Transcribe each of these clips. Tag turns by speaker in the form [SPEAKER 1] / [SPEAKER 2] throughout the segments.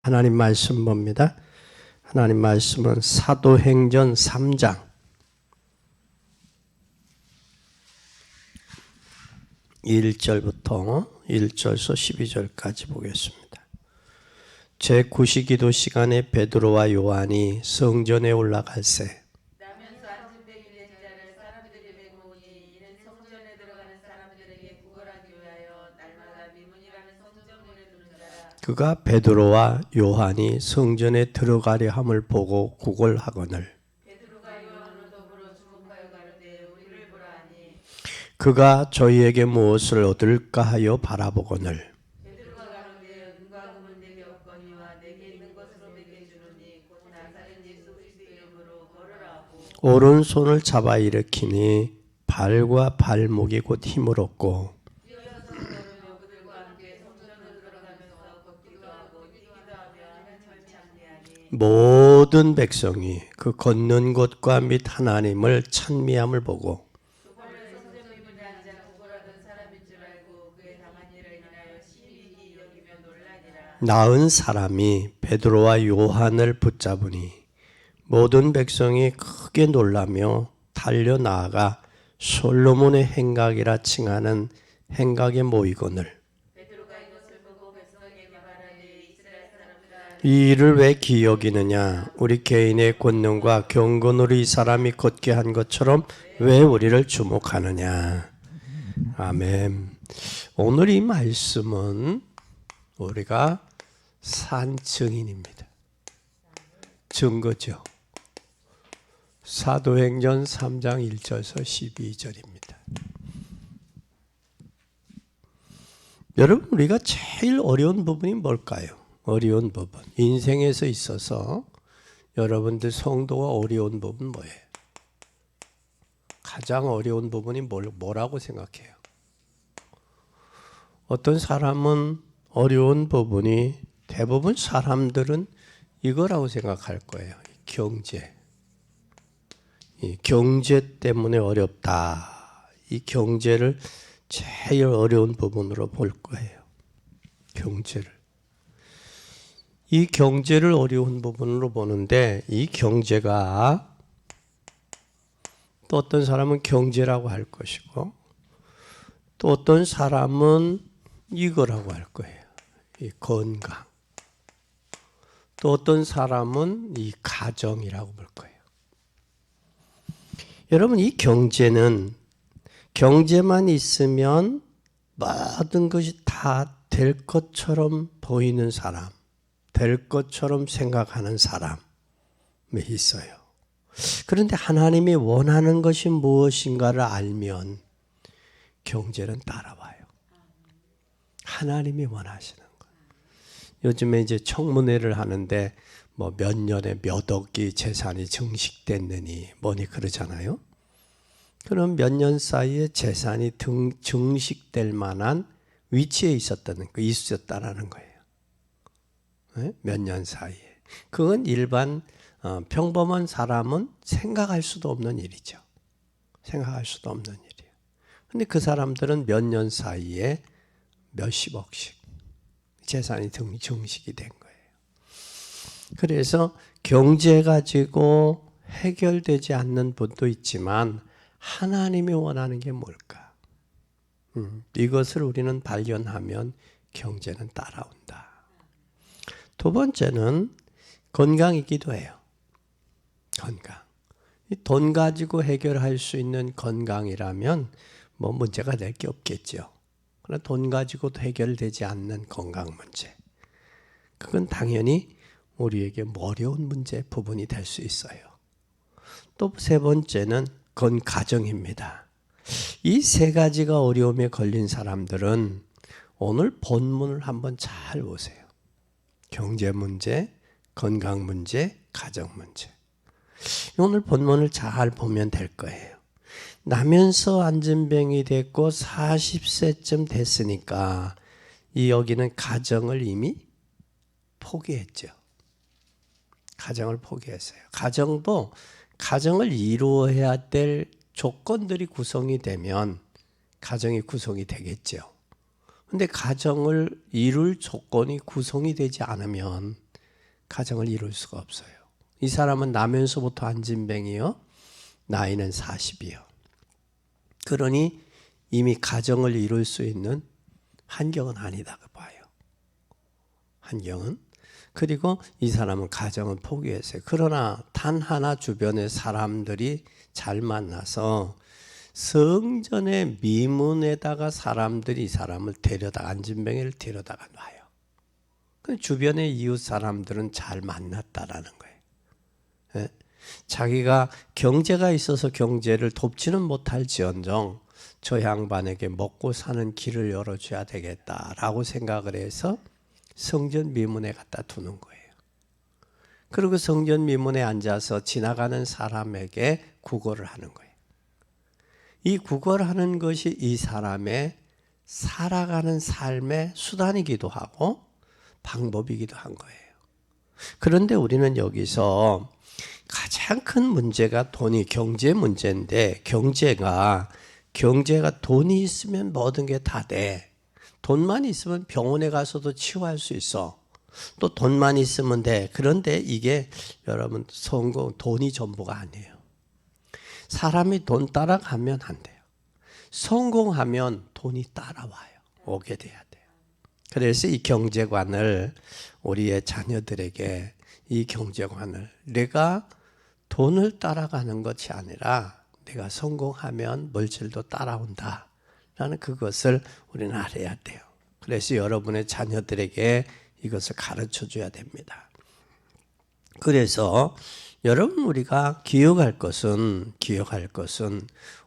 [SPEAKER 1] 하나님 말씀 봅니다. 하나님 말씀은 사도행전 3장 1절부터 1절에서 12절까지 보겠습니다. 제9시기도 시간에 베드로와 요한이 성전에 올라갈새
[SPEAKER 2] 나면서 앉은 백일의 제자를 사람들이 뵙으니 이는 성전에 들어가는 사람들에게 구걸하기 위하여 날마다 미문이라는 성전문에 두는 자라.
[SPEAKER 1] 그가 베드로와 요한이 성전에 들어가려 함을 보고 구걸하거늘
[SPEAKER 2] 베드로가 요한을 더불어 주목하여 가로되 우리를 보라 하니
[SPEAKER 1] 그가 저희에게 무엇을 얻을까 하여 바라보거늘
[SPEAKER 2] 베드로가 가로되 은과 금은 내게 없거니와 내게 있는 것으로 내게 주노니 곧 나사렛 예수 그리스도의 이름으로 걸으라 하고
[SPEAKER 1] 오른손을 잡아 일으키니 발과 발목이 곧 힘을 얻고
[SPEAKER 2] 뛰어서서 걸으며 그들과 함께 성전으로 들어가면서 걷기도 하고 뛰기도 하며 하는 절치 않니하니
[SPEAKER 1] 모든 백성이 그 걷는 곳과 및 하나님을 찬미함을 보고
[SPEAKER 2] 원래 성전문에 앉아 구걸하던 사람인 줄 알고 그의 당한 일을 인하여 시민이 여기며 놀라니라.
[SPEAKER 1] 나은 사람이 베드로와 요한을 붙잡으니 모든 백성이 크게 놀라며 달려 나아가 솔로몬의 행각이라 칭하는 행각에 모이거늘
[SPEAKER 2] 베드로가 이것을 보고 백성에게 말하되 이스라엘 사람들아
[SPEAKER 1] 이 일을 왜 기여기느냐 우리 개인의 권능과 경건으로 이 사람이 걷게 한 것처럼 왜 우리를 주목하느냐. 아멘. 오늘 이 말씀은 우리가 산 증인입니다. 증거죠. 사도행전 3장 1절에서 12절입니다. 여러분, 우리가 제일 어려운 부분이 뭘까요? 어려운 부분. 인생에서 있어서 여러분들 성도가 어려운 부분 뭐예요? 가장 어려운 부분이 뭐라고 생각해요? 어떤 사람은 어려운 부분이 대부분 사람들은 이거라고 생각할 거예요. 경제. 이 경제 때문에 어렵다. 이 경제를 제일 어려운 부분으로 볼 거예요. 경제를. 이 경제를 어려운 부분으로 보는데 이 경제가 또 어떤 사람은 경제라고 할 것이고 또 어떤 사람은 이거라고 할 거예요. 이 건강. 또 어떤 사람은 이 가정이라고 볼 거예요. 여러분, 이 경제는 경제만 있으면 모든 것이 다 될 것처럼 보이는 사람, 될 것처럼 생각하는 사람이 있어요. 그런데 하나님이 원하는 것이 무엇인가를 알면 경제는 따라와요. 하나님이 원하시는 것. 요즘에 이제 청문회를 하는데 뭐 몇 년에 몇 억이 재산이 증식됐느니 뭐니 그러잖아요. 그럼 몇 년 사이에 재산이 증식될 만한 위치에 있었다라는 거예요. 네? 몇 년 사이에. 그건 일반 평범한 사람은 생각할 수도 없는 일이죠. 생각할 수도 없는 일이에요. 근데 그 사람들은 몇 년 사이에 몇십억씩 재산이 증식이 된 거예요. 그래서 경제 가지고 해결되지 않는 분도 있지만 하나님이 원하는 게 뭘까? 이것을 우리는 발견하면 경제는 따라온다. 두 번째는 건강이기도 해요. 건강. 돈 가지고 해결할 수 있는 건강이라면 뭐 문제가 될 게 없겠죠. 그러나 돈 가지고도 해결되지 않는 건강 문제. 그건 당연히 우리에게 어려운 문제 부분이 될 수 있어요. 또 세 번째는 가정입니다. 이 세 가지가 어려움에 걸린 사람들은 오늘 본문을 한번 잘 보세요. 경제 문제, 건강 문제, 가정 문제. 오늘 본문을 잘 보면 될 거예요. 나면서 안진병이 됐고 40세쯤 됐으니까 여기는 가정을 이미 포기했죠. 가정을 포기했어요. 가정을 이루어야 될 조건들이 구성이 되면 가정이 구성이 되겠죠. 근데 가정을 이룰 조건이 구성이 되지 않으면 가정을 이룰 수가 없어요. 이 사람은 나면서부터 안진뱅이요. 나이는 40이요. 그러니 이미 가정을 이룰 수 있는 환경은 아니다 봐요. 환경은. 그리고 이 사람은 가정을 포기했어요. 그러나 단 하나 주변의 사람들이 잘 만나서 성전의 미문에다가 사람들이 이 사람을 안진뱅이를 데려다가 놔요. 주변의 이웃 사람들은 잘 만났다라는 거예요. 예? 자기가 경제가 있어서 경제를 돕지는 못할지언정 저 양반에게 먹고 사는 길을 열어줘야 되겠다라고 생각을 해서 성전 미문에 갖다 두는 거예요. 그리고 성전 미문에 앉아서 지나가는 사람에게 구걸을 하는 거예요. 이 구걸하는 것이 이 사람의 살아가는 삶의 수단이기도 하고 방법이기도 한 거예요. 그런데 우리는 여기서 가장 큰 문제가 경제 문제인데 경제가 돈이 있으면 모든 게 다 돼. 돈만 있으면 병원에 가서도 치유할 수 있어. 또 돈만 있으면 돼. 그런데 이게 여러분 돈이 전부가 아니에요. 사람이 돈 따라가면 안 돼요. 성공하면 돈이 따라와요. 오게 돼야 돼요. 그래서 이 경제관을 우리의 자녀들에게 내가 돈을 따라가는 것이 아니라 내가 성공하면 물질도 따라온다. 라는 그것을 우리는 알아야 돼요. 그래서 여러분의 자녀들에게 이것을 가르쳐 줘야 됩니다. 그래서 여러분 우리가 기억할 것은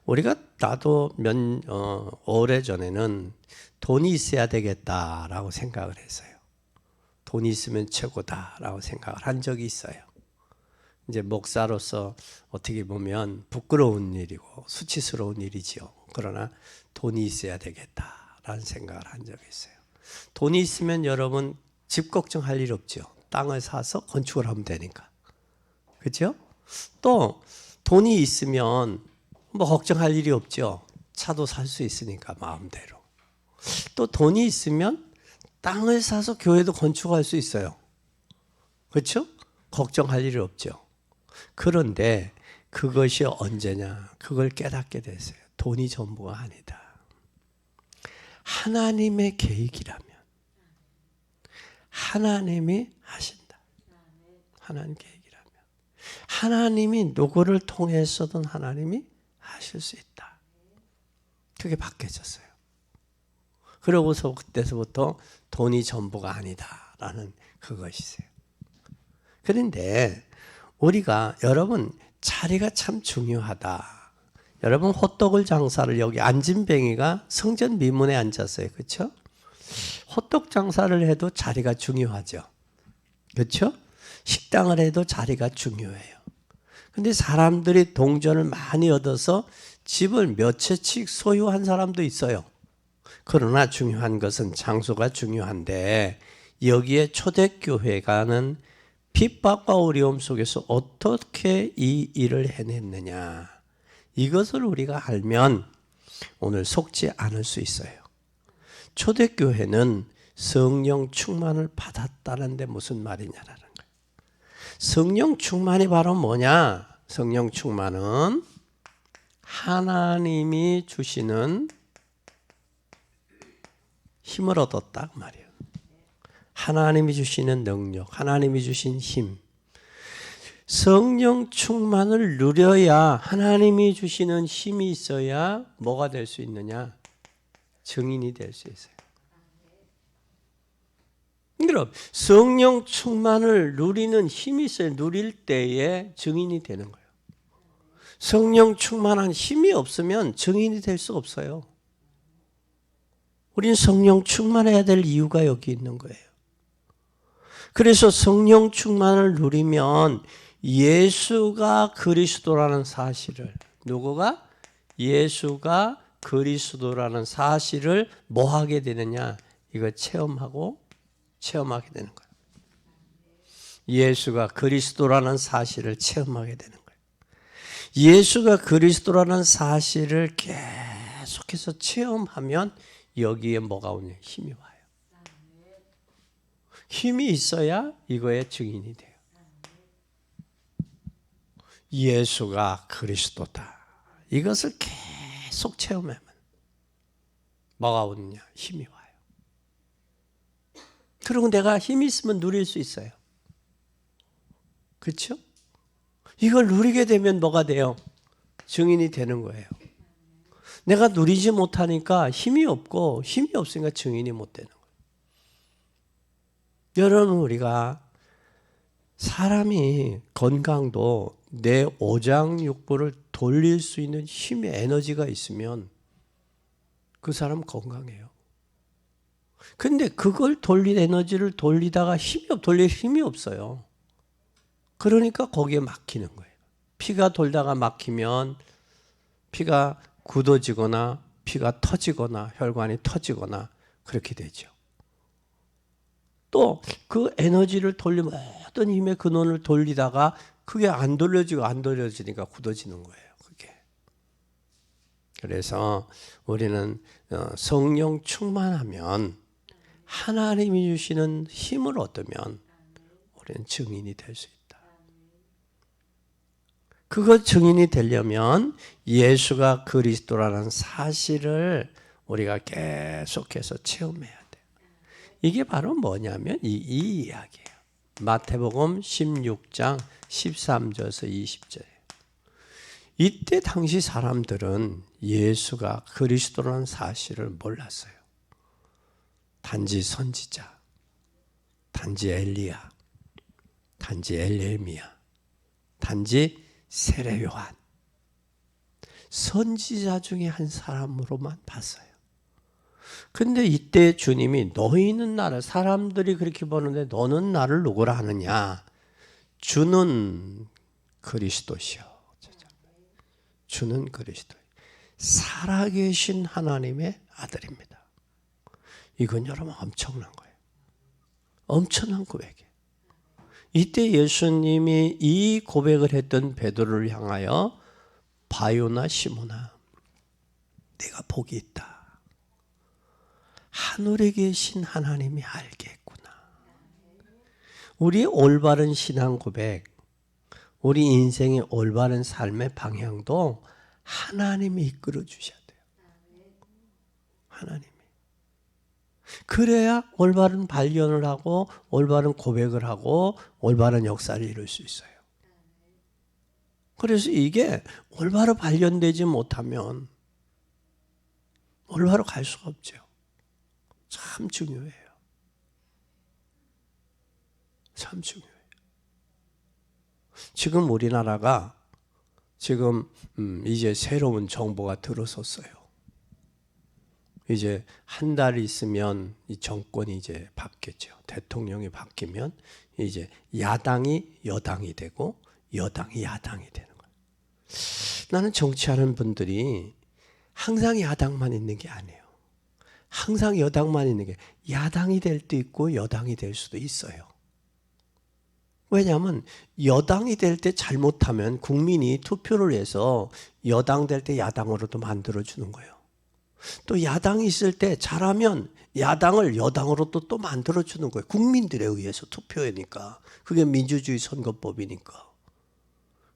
[SPEAKER 1] 우리가 나도 오래전에는 돈이 있어야 되겠다라고 생각을 했어요. 돈이 있으면 최고다라고 생각을 한 적이 있어요. 이제 목사로서 어떻게 보면 부끄러운 일이고 수치스러운 일이지요. 그러나 돈이 있어야 되겠다라는 생각을 한 적이 있어요. 돈이 있으면 여러분 집 걱정할 일 없죠. 땅을 사서 건축을 하면 되니까. 그렇죠? 또 돈이 있으면 뭐 걱정할 일이 없죠. 차도 살 수 있으니까 마음대로. 또 돈이 있으면 땅을 사서 교회도 건축할 수 있어요. 그렇죠? 걱정할 일이 없죠. 그런데 그것이 언제냐? 그걸 깨닫게 됐어요. 돈이 전부가 아니다. 하나님의 계획이라면 하나님이 하신다. 하나님 계획이라면 하나님이 누구를 통해서든 하나님이 하실 수 있다. 그게 바뀌어졌어요. 그러고서 그때서부터 돈이 전부가 아니다라는 그것이세요. 그런데 우리가 여러분 자리가 참 중요하다. 여러분 호떡을 장사를 여기 안진뱅이가 성전 미문에 앉았어요. 그렇죠? 호떡 장사를 해도 자리가 중요하죠. 그렇죠? 식당을 해도 자리가 중요해요. 근데 사람들이 동전을 많이 얻어서 집을 몇 채씩 소유한 사람도 있어요. 그러나 중요한 것은 장소가 중요한데 여기에 초대교회가는 핍박과 어려움 속에서 어떻게 이 일을 해냈느냐. 이것을 우리가 알면 오늘 속지 않을 수 있어요. 초대교회는 성령 충만을 받았다는데 무슨 말이냐라는 거예요. 성령 충만이 바로 뭐냐? 성령 충만은 하나님이 주시는 힘을 얻었다 그 말이에요. 하나님이 주시는 능력, 하나님이 주신 힘. 성령 충만을 누려야 하나님이 주시는 힘이 있어야 뭐가 될 수 있느냐? 증인이 될 수 있어요. 그럼 성령 충만을 누리는 힘이 있어야 누릴 때에 증인이 되는 거예요. 성령 충만한 힘이 없으면 증인이 될 수 없어요. 우린 성령 충만해야 될 이유가 여기 있는 거예요. 그래서 성령 충만을 누리면 예수가 그리스도라는 사실을 누구가? 예수가 그리스도라는 사실을 뭐 하게 되느냐? 이거 체험하게 되는 거예요. 예수가 그리스도라는 사실을 체험하게 되는 거예요. 예수가 그리스도라는 사실을 계속해서 체험하면 여기에 뭐가 오냐? 힘이 와요. 힘이 있어야 이거의 증인이 돼요. 예수가 그리스도다. 이것을 계속 체험하면 뭐가 오느냐? 힘이 와요. 그리고 내가 힘이 있으면 누릴 수 있어요. 그렇죠? 이걸 누리게 되면 뭐가 돼요? 증인이 되는 거예요. 내가 누리지 못하니까 힘이 없고 힘이 없으니까 증인이 못 되는 거예요. 여러분, 우리가 사람이 건강도 내 오장육부를 돌릴 수 있는 힘의 에너지가 있으면 그 사람 건강해요. 근데 그걸 돌릴 에너지를 돌리다가 돌릴 힘이 없어요. 그러니까 거기에 막히는 거예요. 피가 돌다가 막히면 피가 굳어지거나 피가 터지거나 혈관이 터지거나 그렇게 되죠. 또 그 에너지를 돌리면 어떤 힘의 근원을 돌리다가 그게 안 돌려지니까 굳어지는 거예요. 그게. 그래서 우리는 성령 충만하면 하나님이 주시는 힘을 얻으면 우리는 증인이 될 수 있다. 그거 증인이 되려면 예수가 그리스도라는 사실을 우리가 계속해서 체험해야 돼요. 이게 바로 뭐냐면 이 이야기예요. 마태복음 16장 13절에서 20절이에요. 이때 당시 사람들은 예수가 그리스도라는 사실을 몰랐어요. 단지 선지자, 단지 엘리야, 단지 엘레미야, 단지 세례 요한, 선지자 중에 한 사람으로만 봤어요. 근데 이때 주님이 너희는 나를, 사람들이 그렇게 보는데 너는 나를 누구라 하느냐? 주는 그리스도시요. 주는 그리스도. 살아계신 하나님의 아들입니다. 이건 여러분 엄청난 거예요. 엄청난 고백이에요. 이때 예수님이 이 고백을 했던 베드로를 향하여 바요나 시몬아, 내가 복이 있다. 하늘에 계신 하나님이 알겠구나. 우리의 올바른 신앙 고백, 우리 인생의 올바른 삶의 방향도 하나님이 이끌어 주셔야 돼요. 하나님이. 그래야 올바른 발견을 하고 올바른 고백을 하고 올바른 역사를 이룰 수 있어요. 그래서 이게 올바로 발견되지 못하면 올바로 갈 수가 없죠. 참 중요해요. 참 중요해요. 지금 우리나라가 지금 이제 새로운 정부가 들어섰어요. 이제 한 달 있으면 이 정권이 이제 바뀌었죠. 대통령이 바뀌면 이제 야당이 여당이 되고 여당이 야당이 되는 거예요. 나는 정치하는 분들이 항상 야당만 있는 게 아니에요. 항상 여당만 있는 게 야당이 될 때도 있고 여당이 될 수도 있어요. 왜냐하면 여당이 될 때 잘못하면 국민이 투표를 해서 여당 될 때 야당으로도 만들어주는 거예요. 또 야당이 있을 때 잘하면 야당을 여당으로도 또 만들어주는 거예요. 국민들에 의해서 투표하니까. 그게 민주주의 선거법이니까.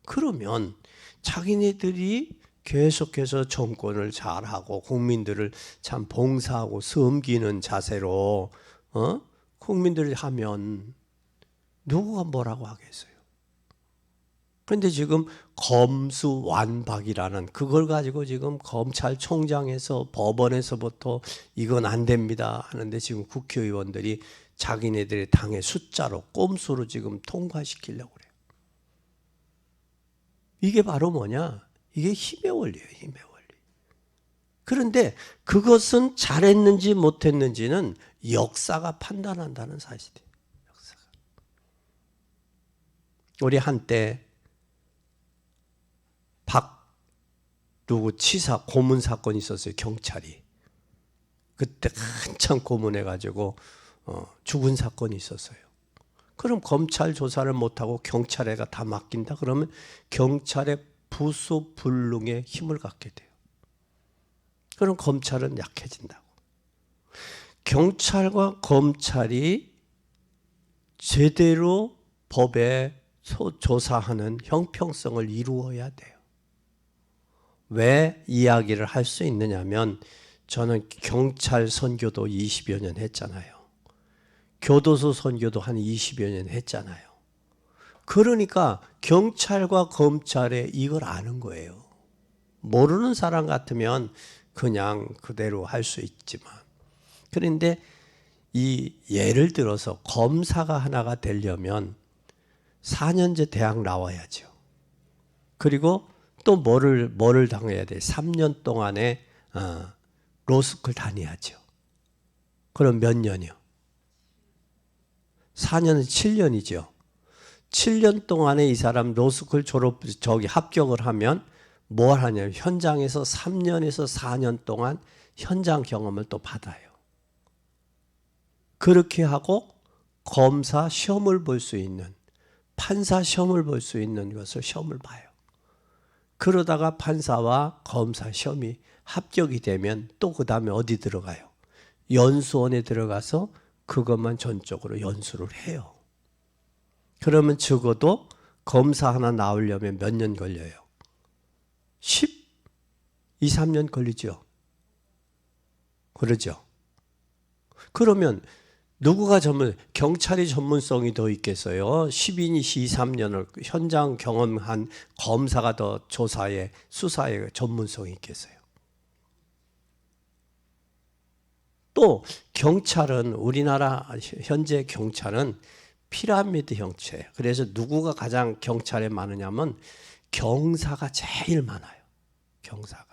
[SPEAKER 1] 그러면 자기네들이 계속해서 정권을 잘하고 국민들을 참 봉사하고 섬기는 자세로 국민들이 하면 누구가 뭐라고 하겠어요. 그런데 지금 검수완박이라는 그걸 가지고 지금 검찰총장에서 법원에서부터 이건 안 됩니다 하는데 지금 국회의원들이 자기네들의 당의 숫자로 꼼수로 지금 통과시키려고 그래요. 이게 바로 뭐냐? 이게 힘의 원리예요. 힘의 원리. 그런데 그것은 잘했는지 못했는지는 역사가 판단한다는 사실이에요. 역사가. 우리 한때 누구 치사 고문 사건이 있었어요. 경찰이. 그때 한참 고문해가지고 죽은 사건이 있었어요. 그럼 검찰 조사를 못하고 경찰에가 다 맡긴다? 그러면 경찰의 부수불능에 힘을 갖게 돼요. 그럼 검찰은 약해진다고. 경찰과 검찰이 제대로 법에 조사하는 형평성을 이루어야 돼요. 왜 이야기를 할 수 있느냐면 저는 경찰 선교도 20여 년 했잖아요. 교도소 선교도 한 20여 년 했잖아요. 그러니까 경찰과 검찰에 이걸 아는 거예요. 모르는 사람 같으면 그냥 그대로 할 수 있지만, 그런데 이 예를 들어서 검사가 하나가 되려면 4년제 대학 나와야죠. 그리고 또 뭐를 당해야 돼? 3년 동안에 로스쿨 다녀야죠. 그럼 몇 년이요? 4년은 7년이죠. 7년 동안에 이 사람 로스쿨 합격을 하면 뭘 하냐면 현장에서 3년에서 4년 동안 현장 경험을 또 받아요. 그렇게 하고 검사 시험을 볼 수 있는, 판사 시험을 볼 수 있는 것을 시험을 봐요. 그러다가 판사와 검사 시험이 합격이 되면 또 그 다음에 어디 들어가요? 연수원에 들어가서 그것만 전적으로 연수를 해요. 그러면 적어도 검사 하나 나오려면 몇 년 걸려요? 12, 3년 걸리죠. 그러죠. 그러면 누구가 경찰이 전문성이 더 있겠어요? 10인이시 2, 3년을 현장 경험한 검사가 더 수사에 전문성이 있겠어요? 또 경찰은, 우리나라 현재 경찰은 피라미드 형체예요. 그래서 누구가 가장 경찰에 많으냐면 경사가 제일 많아요. 경사가.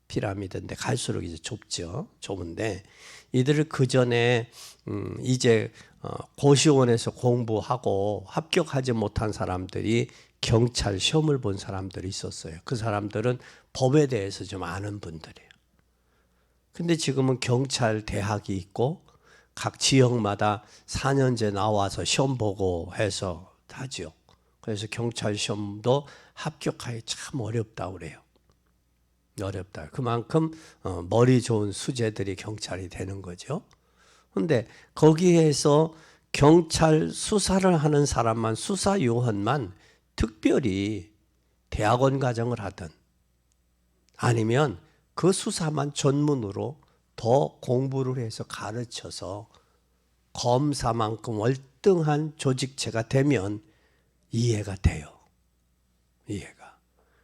[SPEAKER 1] 피라미드인데 갈수록 이제 좁은데 이들을 그 전에 이제 고시원에서 공부하고 합격하지 못한 사람들이 경찰 시험을 본 사람들이 있었어요. 그 사람들은 법에 대해서 좀 아는 분들이에요. 근데 지금은 경찰 대학이 있고 각 지역마다 4년제 나와서 시험 보고 해서 하죠. 그래서 경찰 시험도 합격하기 참 어렵다고 그래요. 어렵다. 그만큼 머리 좋은 수재들이 경찰이 되는 거죠. 그런데 거기에서 경찰 수사를 하는 사람만, 수사 요원만 특별히 대학원 과정을 하든 아니면 그 수사만 전문으로 더 공부를 해서 가르쳐서 검사만큼 월등한 조직체가 되면 이해가 돼요. 이해가.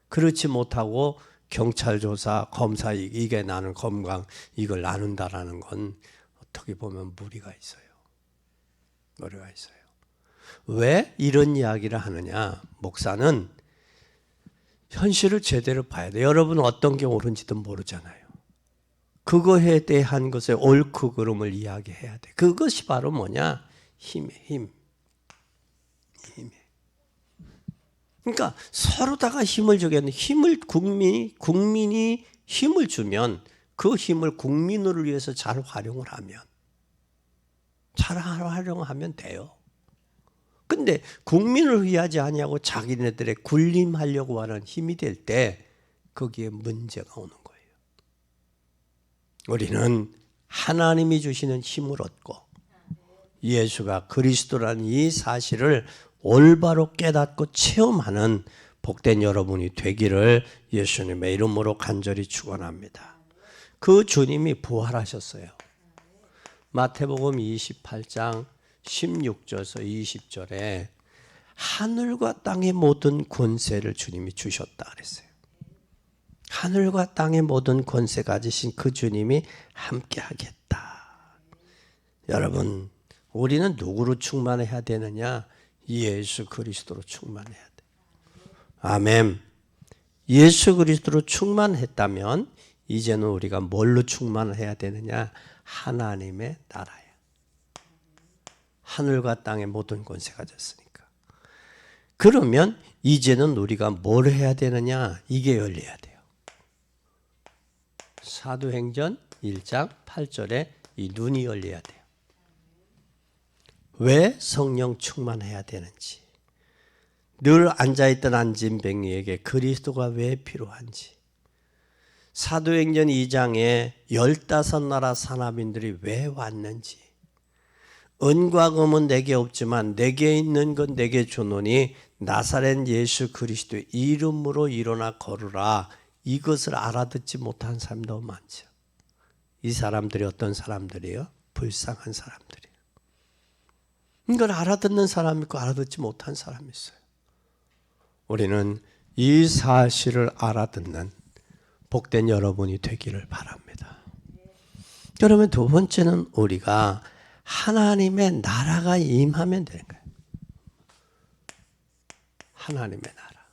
[SPEAKER 1] 그렇지 못하고 경찰 조사, 검사 이게 나는 검광 이걸 나눈다라는 건 어떻게 보면 무리가 있어요. 무리가 있어요. 왜 이런 이야기를 하느냐? 목사는 현실을 제대로 봐야 돼요. 여러분 어떤 게 옳은지도 모르잖아요. 그거에 대한 것의 옳고 그름을 이야기해야 돼. 그것이 바로 뭐냐? 힘. 그러니까 서로다가 힘을 주겠는 힘을 국민이 힘을 주면 그 힘을 국민을 위해서 잘 활용을 하면 돼요. 근데 국민을 위하지 아니하고 자기네들의 군림하려고 하는 힘이 될 때 거기에 문제가 오는 거예요. 우리는 하나님이 주시는 힘을 얻고 예수가 그리스도라는 이 사실을 올바로 깨닫고 체험하는 복된 여러분이 되기를 예수님의 이름으로 간절히 축원합니다. 그 주님이 부활하셨어요. 마태복음 28장 16절에서 20절에 하늘과 땅의 모든 권세를 주님이 주셨다 그랬어요. 하늘과 땅의 모든 권세 가지신 그 주님이 함께 하겠다. 여러분, 우리는 누구로 충만해야 되느냐? 예수 그리스도로 충만해야 돼. 아멘. 예수 그리스도로 충만했다면 이제는 우리가 뭘로 충만해야 되느냐? 하나님의 나라야. 하늘과 땅의 모든 권세 가졌으니까. 그러면 이제는 우리가 뭘 해야 되느냐? 이게 열려야 돼요. 사도행전 1장 8절에 이 눈이 열려야 돼요. 왜 성령 충만해야 되는지, 늘 앉아있던 안진뱅이에게 그리스도가 왜 필요한지, 사도행전 2장에 15나라 사나민들이 왜 왔는지, 은과 금은 내게 없지만 내게 있는 건 내게 주노니 나사렛 예수 그리스도의 이름으로 일어나 걸으라. 이것을 알아듣지 못한 사람이 너무 많죠. 이 사람들이 어떤 사람들이에요? 불쌍한 사람들이에요. 이걸 알아듣는 사람이 있고 알아듣지 못한 사람이 있어요. 우리는 이 사실을 알아듣는 복된 여러분이 되기를 바랍니다. 그러면 두 번째는 우리가 하나님의 나라가 임하면 되는 거예요. 하나님의 나라.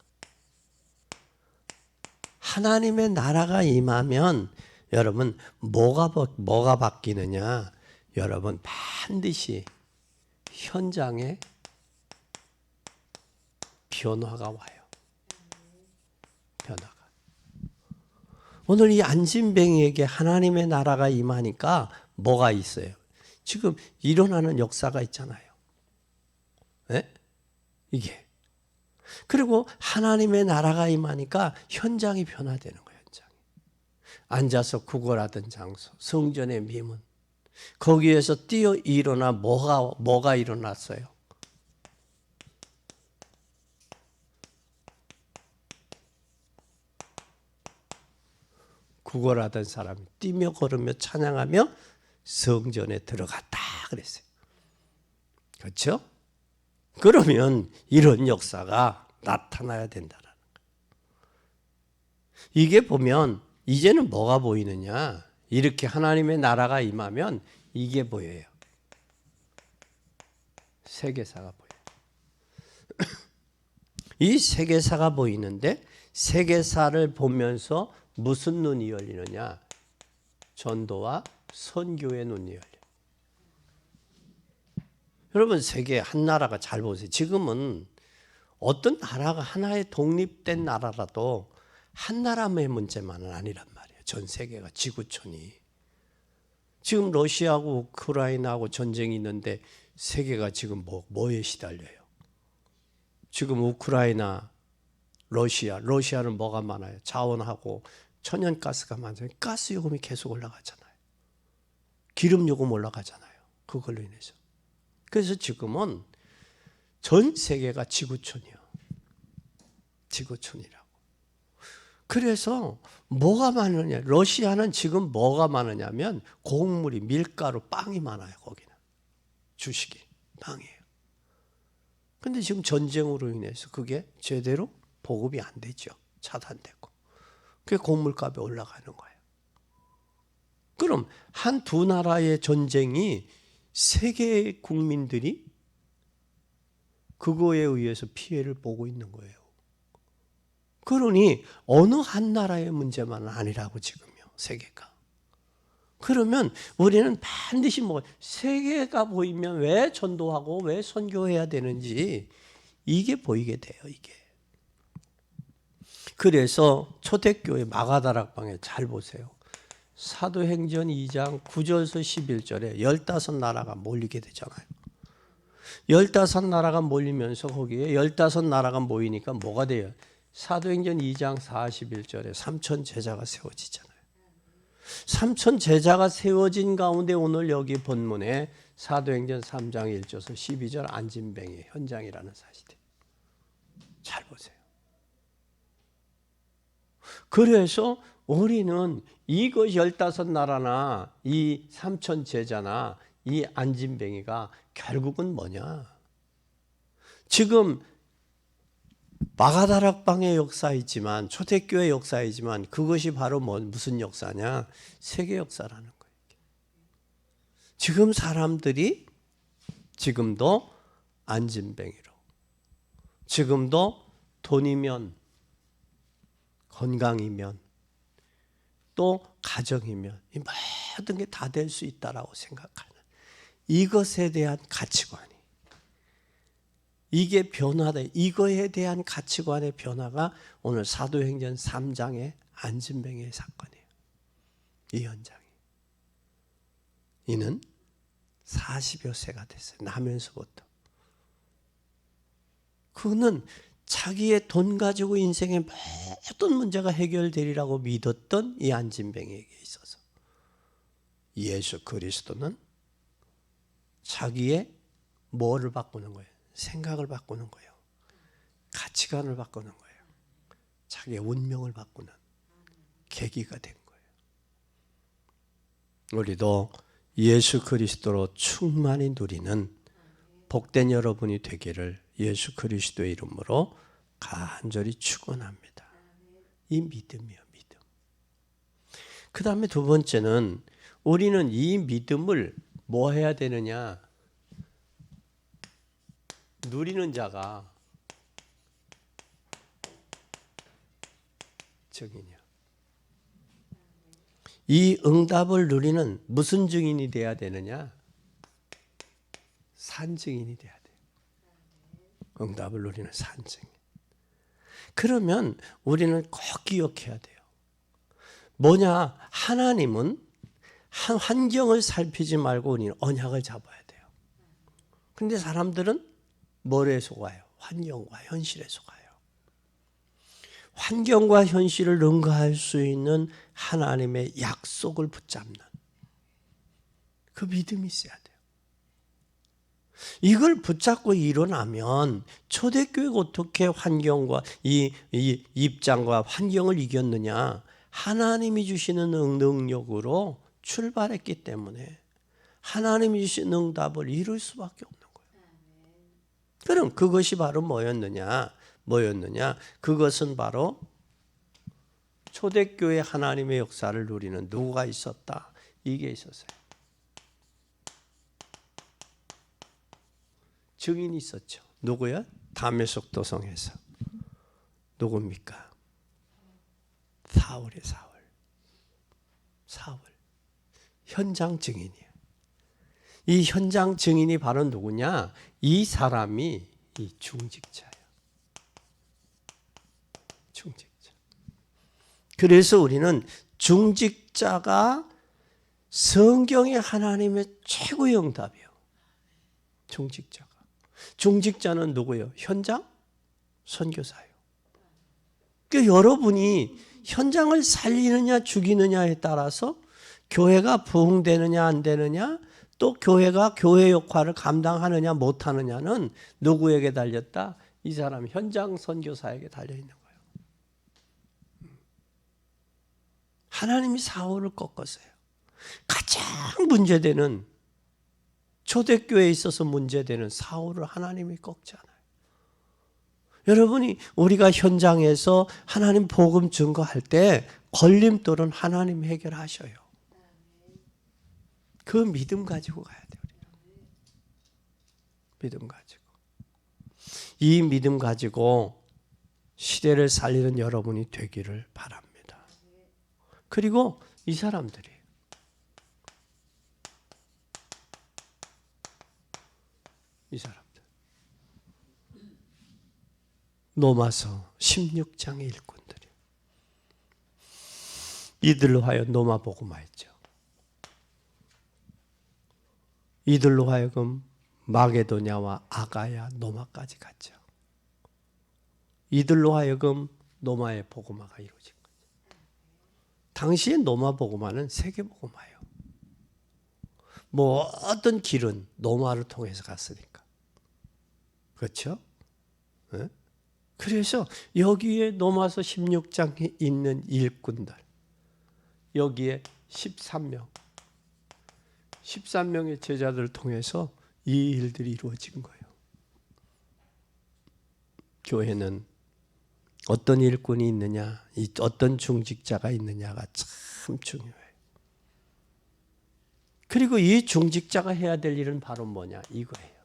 [SPEAKER 1] 하나님의 나라가 임하면 여러분 뭐가 바뀌느냐? 여러분 반드시 현장에 변화가 와요. 변화가. 오늘 이 안진뱅이에게 하나님의 나라가 임하니까 뭐가 있어요? 지금 일어나는 역사가 있잖아요. 네? 이게. 그리고 하나님의 나라가 임하니까 현장이 변화되는 거예요. 현장이. 앉아서 구걸하던 장소, 성전의 미문. 거기에서 뛰어 일어나 뭐가 일어났어요? 구걸하던 사람이 뛰며 걸으며 찬양하며 성전에 들어갔다 그랬어요. 그렇죠? 그러면 이런 역사가 나타나야 된다는 거예요. 이게 보면 이제는 뭐가 보이느냐? 이렇게 하나님의 나라가 임하면 이게 보여요. 세계사가 보여요. 이 세계사가 보이는데 세계사를 보면서 무슨 눈이 열리느냐? 전도와 선교의 눈이 열려요. 여러분 세계 한 나라가 잘 보세요. 지금은 어떤 나라가 하나의 독립된 나라라도 한 나라의 문제만은 아니란 말이에요. 전 세계가 지구촌이. 지금 러시아하고 우크라이나하고 전쟁이 있는데 세계가 지금 뭐에 시달려요? 지금 우크라이나, 러시아는 뭐가 많아요? 자원하고 천연가스가 많아요. 가스 요금이 계속 올라가잖아요. 기름 요금 올라가잖아요. 그걸로 인해서. 그래서 지금은 전 세계가 지구촌이요. 지구촌이라고. 그래서 뭐가 많으냐? 러시아는 지금 뭐가 많으냐면 곡물이 밀가루, 빵이 많아요. 거기는. 주식이 빵이에요. 근데 지금 전쟁으로 인해서 그게 제대로 보급이 안 되죠. 차단되고. 그게 곡물값이 올라가는 거예요. 그럼 한 두 나라의 전쟁이 세계 국민들이 그거에 의해서 피해를 보고 있는 거예요. 그러니 어느 한 나라의 문제만은 아니라고 지금요. 세계가. 그러면 우리는 반드시 세계가 보이면 왜 전도하고 왜 선교해야 되는지 이게 보이게 돼요. 이게. 그래서 초대교회 마가다락방에 잘 보세요. 사도행전 2장 9절에서 11절에 15나라가 몰리게 되잖아요. 15나라가 몰리면서 거기에 15나라가 모이니까 뭐가 돼요? 사도행전 2장 41절에 3천 제자가 세워지잖아요. 3천 제자가 세워진 가운데 오늘 여기 본문에 사도행전 3장 1절에서 12절 안진뱅이의 현장이라는 사실이 잘 보세요. 그래서 우리는 이거 15나라나 이 3천 제자나 이 안진뱅이가 결국은 뭐냐? 지금 마가다락방의 역사이지만 초대교회 역사이지만 그것이 바로 무슨 역사냐? 세계 역사라는 거예요. 지금 사람들이 지금도 안진뱅이로 지금도 돈이면 건강이면 또 가정이면 이 모든 게 다 될 수 있다라고 생각하는 이것에 대한 가치관이 이게 변화다. 이거에 대한 가치관의 변화가 오늘 사도행전 3장의 안진뱅이의 사건이에요. 이 현장이. 이는 40여 세가 됐어요. 나면서부터. 그는 자기의 돈 가지고 인생의 모든 문제가 해결되리라고 믿었던 이 안진뱅이에게 있어서 예수 그리스도는 자기의 뭐를 바꾸는 거예요? 생각을 바꾸는 거예요. 가치관을 바꾸는 거예요. 자기의 운명을 바꾸는 계기가 된 거예요. 우리도 예수 그리스도로 충만히 누리는 복된 여러분이 되기를 예수 그리스도의 이름으로 간절히 축원합니다. 이 믿음이요, 믿음. 그 다음에 두 번째는 우리는 이 믿음을 뭐 해야 되느냐? 누리는 자가 증인이야. 이 응답을 누리는 무슨 증인이 돼야 되느냐? 산증인이 돼야 돼요. 응답을 누리는 산증인. 그러면 우리는 꼭 기억해야 돼요. 뭐냐? 하나님은 한 환경을 살피지 말고 우리는 언약을 잡아야 돼요. 근데 사람들은 뭐에 속아요? 환경과 현실에 속아요. 환경과 현실을 능가할 수 있는 하나님의 약속을 붙잡는 그 믿음이 있어야 돼요. 이걸 붙잡고 일어나면 초대교회가 어떻게 환경과 이 입장과 환경을 이겼느냐? 하나님이 주시는 능력으로 출발했기 때문에 하나님이 주신 응답을 이룰 수밖에 없는 거예요. 그럼 그것이 바로 뭐였느냐? 그것은 바로 초대교회 하나님의 역사를 누리는 누구가 있었다? 이게 있었어요. 증인이 있었죠. 누구야? 다메섹 도성에서. 누굽니까? 사울이에요. 사울. 현장 증인이에요. 이 현장 증인이 바로 누구냐? 이 사람이 이 중직자예요. 중직자. 그래서 우리는 중직자가 성경의 하나님의 최고의 응답이에요. 중직자가. 중직자는 누구예요? 현장 선교사예요. 그러니까 여러분이 현장을 살리느냐 죽이느냐에 따라서 교회가 부흥되느냐 안 되느냐, 또 교회가 교회 역할을 감당하느냐 못하느냐는 누구에게 달렸다? 이 사람 현장 선교사에게 달려있는 거예요. 하나님이 사울을 꺾었어요. 가장 문제되는, 초대교회에 있어서 문제되는 사울을 하나님이 꺾잖아요. 여러분이 우리가 현장에서 하나님 복음 증거할 때 걸림돌은 하나님 해결하셔요. 그 믿음 가지고 가야 돼요. 믿음 가지고. 이 믿음 가지고 시대를 살리는 여러분이 되기를 바랍니다. 그리고 이 사람들이 로마서 16장의 일꾼들이 이들로 하여 노마 복음화했죠. 이들로 하여금 마게도냐와 아가야, 노마까지 갔죠. 이들로 하여금 노마의 복음화가 이루어진 거죠. 당시에 노마 복음화는 세계 복음화예요. 모든 길은 노마를 통해서 갔으니까. 그렇죠? 네? 그래서 여기에 로마서 16장에 있는 일꾼들, 여기에 13명의 제자들을 통해서 이 일들이 이루어진 거예요. 교회는 어떤 일꾼이 있느냐, 어떤 중직자가 있느냐가 참 중요해요. 그리고 이 중직자가 해야 될 일은 바로 뭐냐, 이거예요.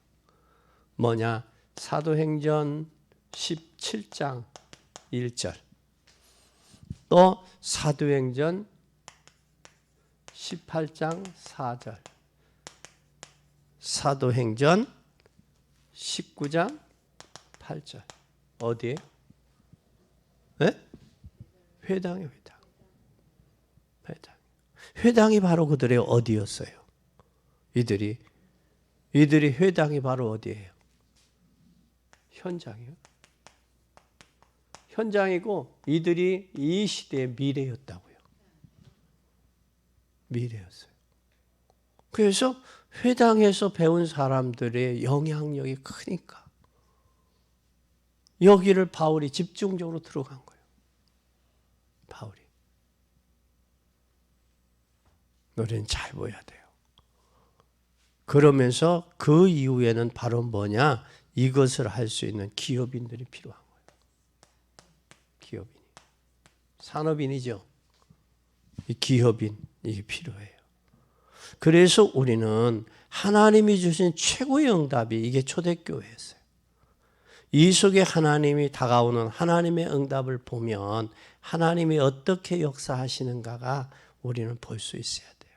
[SPEAKER 1] 뭐냐, 사도행전 17장 1절, 또 사도행전 18장 4절, 사도행전 19장 8절. 어디에? 네? 회당이에요, 회당. 회당이 바로 그들의 어디였어요? 이들이 회당이 바로 어디예요? 현장이요. 현장이고 이들이 이 시대의 미래였다고요. 미래였어요. 그래서 회당에서 배운 사람들의 영향력이 크니까 여기를 바울이 집중적으로 들어간 거예요. 바울이. 우리는 잘 보여야 돼요. 그러면서 그 이후에는 바로 뭐냐? 이것을 할 수 있는 기업인들이 필요한 거예요. 기업인이. 산업인이죠. 이 기업인, 이게 필요해요. 그래서 우리는 하나님이 주신 최고의 응답이 이게 초대교회였어요. 이 속에 하나님이 다가오는 하나님의 응답을 보면 하나님이 어떻게 역사하시는가가 우리는 볼 수 있어야 돼요.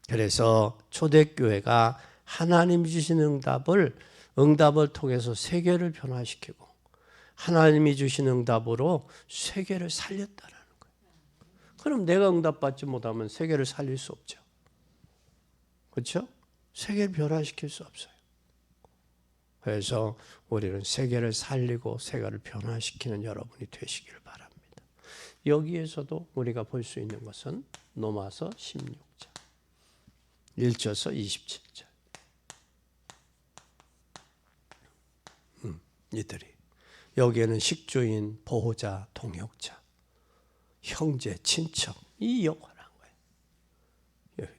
[SPEAKER 1] 그래서 초대교회가 하나님이 주신 응답을 통해서 세계를 변화시키고 하나님이 주신 응답으로 세계를 살렸다라는 거예요. 그럼 내가 응답받지 못하면 세계를 살릴 수 없죠. 그렇죠? 세계를 변화시킬 수 없어요. 그래서 우리는 세계를 살리고 세계를 변화시키는 여러분이 되시기를 바랍니다. 여기에서도 우리가 볼 수 있는 것은 로마서 16장 1절에서 27절. 이들이 여기에는 식주인, 보호자, 동역자, 형제, 친척 이 역할을 한 거예요.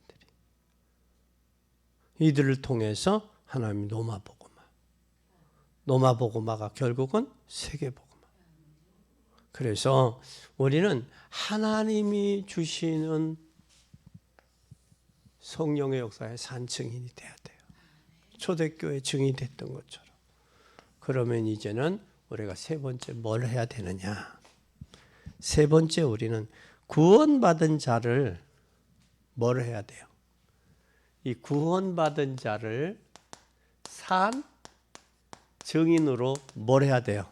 [SPEAKER 1] 이들을 통해서 하나님이 노마복음화가 결국은 세계복음화. 그래서 우리는 하나님이 주시는 성령의 역사의 산 증인이 돼야 돼요. 초대교회 증인이 됐던 것처럼. 그러면 이제는 우리가 세 번째 뭘 해야 되느냐? 세 번째 우리는 구원받은 자를 뭘 해야 돼요? 이 구원받은 자를 산 증인으로 뭘 해야 돼요?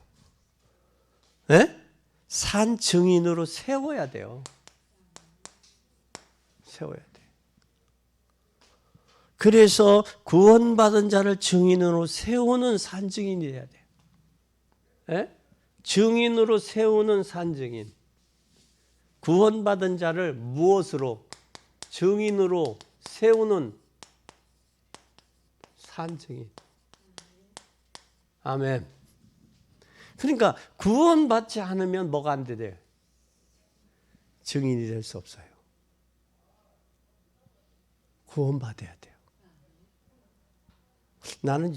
[SPEAKER 1] 네? 산 증인으로 세워야 돼요. 세워야 돼요. 그래서 구원받은 자를 증인으로 세우는 산 증인이 돼야 돼요. 네? 증인으로 세우는 산 증인. 구원받은 자를 무엇으로? 증인으로 세우는 산 증인. 아멘. 그러니까 구원받지 않으면 뭐가 안 돼요? 증인이 될 수 없어요. 구원받아야 돼요.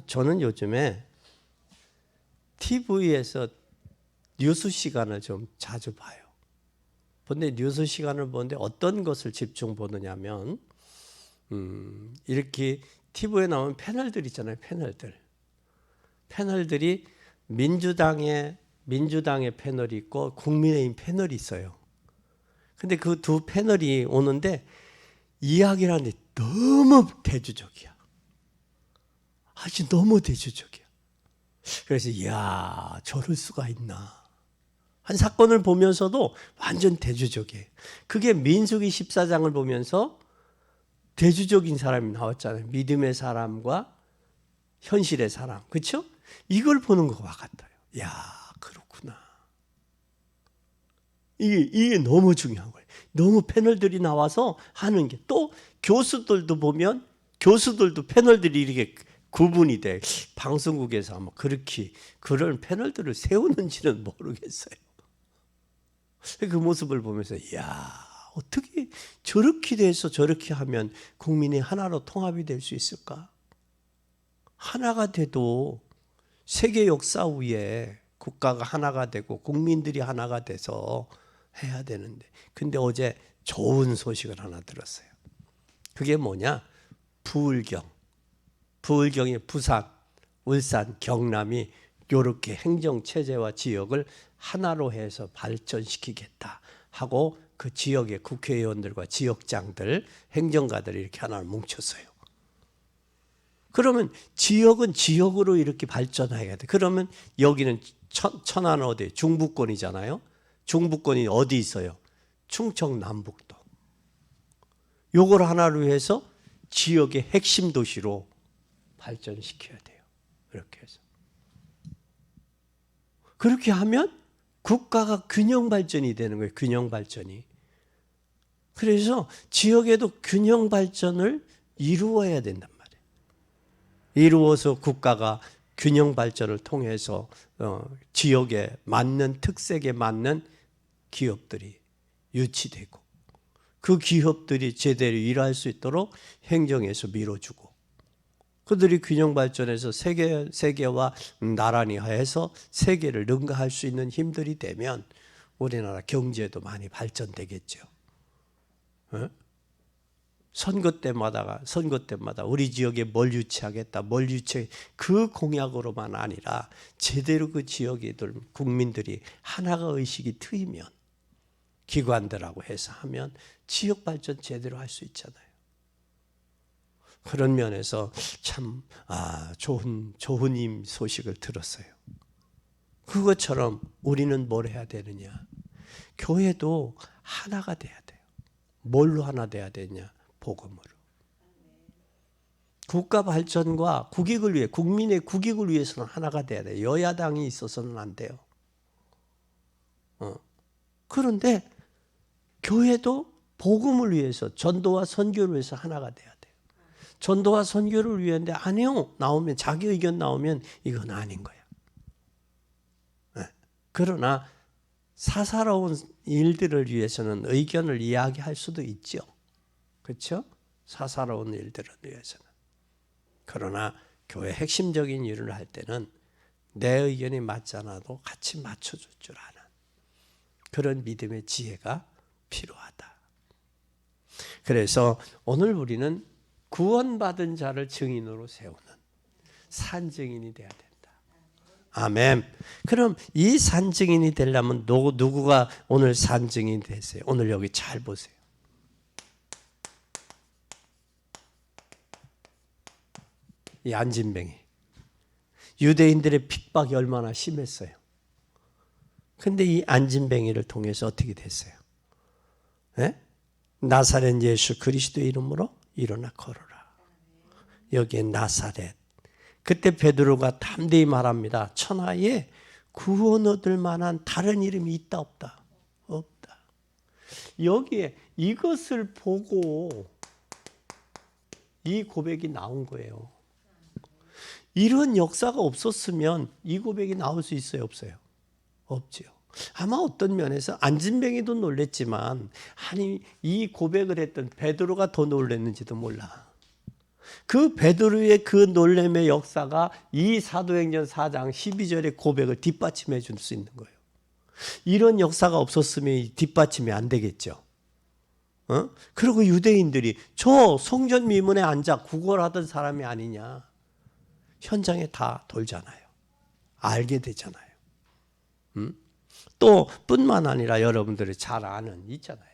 [SPEAKER 1] 저는 요즘에 TV에서 뉴스 시간을 좀 자주 봐요. 근데 뉴스 시간을 보는데 어떤 것을 집중 보느냐면 이렇게 TV에 나오는 패널들 있잖아요. 패널들이 민주당의 패널이 있고 국민의힘 패널이 있어요. 근데 그 두 패널이 오는데 이야기를 하는데 너무 대주적이야. 아주 너무 대주적이야. 그래서 이야 저럴 수가 있나. 한 사건을 보면서도 완전 대주적이에요. 그게 민수기 14장을 보면서 대주적인 사람이 나왔잖아요. 믿음의 사람과 현실의 사람. 그렇죠? 이걸 보는 것과 같아요. 야 그렇구나. 이게 너무 중요한 거예요. 너무 패널들이 나와서 하는 게 또 교수들도 보면 교수들도 패널들이 이렇게 구분이 돼. 방송국에서 아마 그렇게 그런 패널들을 세우는지는 모르겠어요. 그 모습을 보면서 야 어떻게 저렇게 돼서 저렇게 하면 국민이 하나로 통합이 될 수 있을까? 하나가 돼도 세계 역사 위에 국가가 하나가 되고 국민들이 하나가 돼서 해야 되는데 근데 어제 좋은 소식을 하나 들었어요. 그게 뭐냐? 부울경이 부산, 울산, 경남이 이렇게 행정체제와 지역을 하나로 해서 발전시키겠다 하고 그 지역의 국회의원들과 지역장들, 행정가들이 이렇게 하나를 뭉쳤어요. 그러면 지역은 지역으로 이렇게 발전해야 돼. 그러면 여기는 천안은 어디? 중부권이잖아요. 중부권이 어디 있어요? 충청 남북도. 요걸 하나로 해서 지역의 핵심 도시로 발전시켜야 돼요. 이렇게 해서. 그렇게 하면 국가가 균형 발전이 되는 거예요. 균형 발전이. 그래서 지역에도 균형 발전을 이루어야 된단 말이에요. 이루어서 국가가 균형 발전을 통해서 지역에 맞는 특색에 맞는 기업들이 유치되고 그 기업들이 제대로 일할 수 있도록 행정에서 밀어주고 그들이 균형 발전해서 세계와 나란히 해서 세계를 능가할 수 있는 힘들이 되면 우리나라 경제도 많이 발전되겠죠. 선거 때마다 우리 지역에 뭘 유치하겠다, 그 공약으로만 아니라 제대로 그 지역이들 국민들이 하나가 의식이 트이면 기관들하고 해서 하면 지역 발전 제대로 할 수 있잖아요. 그런 면에서 참 좋은 소식을 들었어요. 그것처럼 우리는 뭘 해야 되느냐? 교회도 하나가 돼야 돼요. 뭘로 하나 돼야 되냐? 복음으로. 국가 발전과 국익을 위해 국민의 국익을 위해서는 하나가 돼야 돼요. 여야당이 있어서는 안 돼요. 그런데 교회도 복음을 위해서 전도와 선교를 위해서 하나가 돼야 돼요. 전도와 선교를 위한데 아니요. 나오면 자기 의견 나오면 이건 아닌 거야. 그러나 사사로운 일들을 위해서는 의견을 이야기할 수도 있죠. 그렇죠? 사사로운 일들을 위해서는. 그러나 교회 핵심적인 일을 할 때는 내 의견이 맞지 않아도 같이 맞춰줄 줄 아는 그런 믿음의 지혜가 필요하다. 그래서 오늘 우리는 구원받은 자를 증인으로 세우는 산증인이 돼야 된다. 아멘. 그럼 이 산증인이 되려면 누구가 오늘 산증인이 되세요? 오늘 여기 잘 보세요. 이 안진뱅이. 유대인들의 핍박이 얼마나 심했어요. 근데 이 안진뱅이를 통해서 어떻게 됐어요? 나사렛 예수 그리스도의 이름으로 일어나 걸어라. 여기에 나사렛. 그때 베드로가 담대히 말합니다. 천하에 구원 얻을 만한 다른 이름이 있다 없다? 없다. 여기에 이것을 보고 이 고백이 나온 거예요. 이런 역사가 없었으면 이 고백이 나올 수 있어요? 없어요? 없지요. 아마 어떤 면에서 안진뱅이도 놀랬지만 아니 이 고백을 했던 베드로가 더 놀랬는지도 몰라. 그 베드로의 그 놀램의 역사가 이 사도행전 4장 12절의 고백을 뒷받침해 줄 수 있는 거예요. 이런 역사가 없었으면 뒷받침이 안 되겠죠. 그리고 유대인들이 저 성전 미문에 앉아 구걸하던 사람이 아니냐. 현장에 다 돌잖아요. 알게 되잖아요. 또 뿐만 아니라 여러분들이 잘 아는 있잖아요.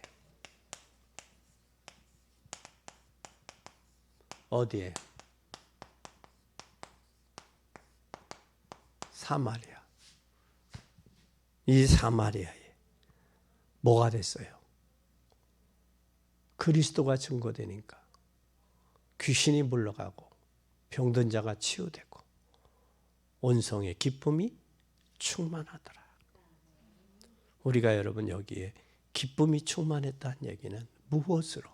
[SPEAKER 1] 어디에? 사마리아. 이 사마리아에 뭐가 됐어요? 그리스도가 증거되니까 귀신이 물러가고 병든 자가 치유되고 온성의 기쁨이 충만하더라. 우리가 여러분 여기에 기쁨이 충만했다는 얘기는 무엇으로?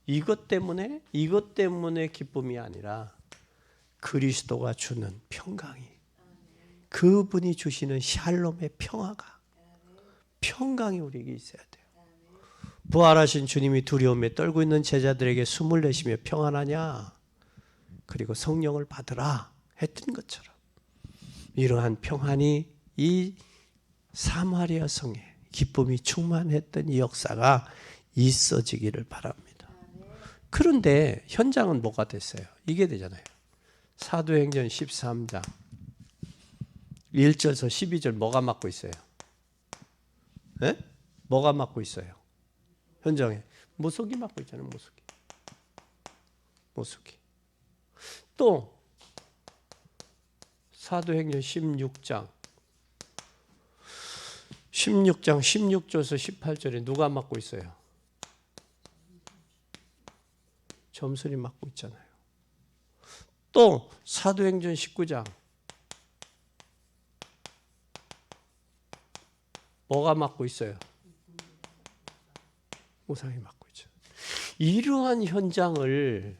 [SPEAKER 1] 이것 때문에 기쁨이 아니라 그리스도가 주는 평강이, 그분이 주시는 샬롬의 평강이 우리에게 있어야 돼요. 부활하신 주님이 두려움에 떨고 있는 제자들에게 숨을 내쉬며 평안하냐? 그리고 성령을 받으라 했던 것처럼 이러한 평안이 이 사마리아 성에 기쁨이 충만했던 이 역사가 있어지기를 바랍니다. 그런데 현장은 뭐가 됐어요? 이게 되잖아요. 사도행전 13장 1절에서 12절 뭐가 맡고 있어요? 네? 뭐가 맡고 있어요? 현장에 모속이 맡고 있잖아요. 모속이. 또 사도행전 16장 16절에서 18절에 누가 맡고 있어요? 점술이 맡고 있잖아요. 또 사도행전 19장 뭐가 맡고 있어요? 우상이 맡고 있죠. 이러한 현장을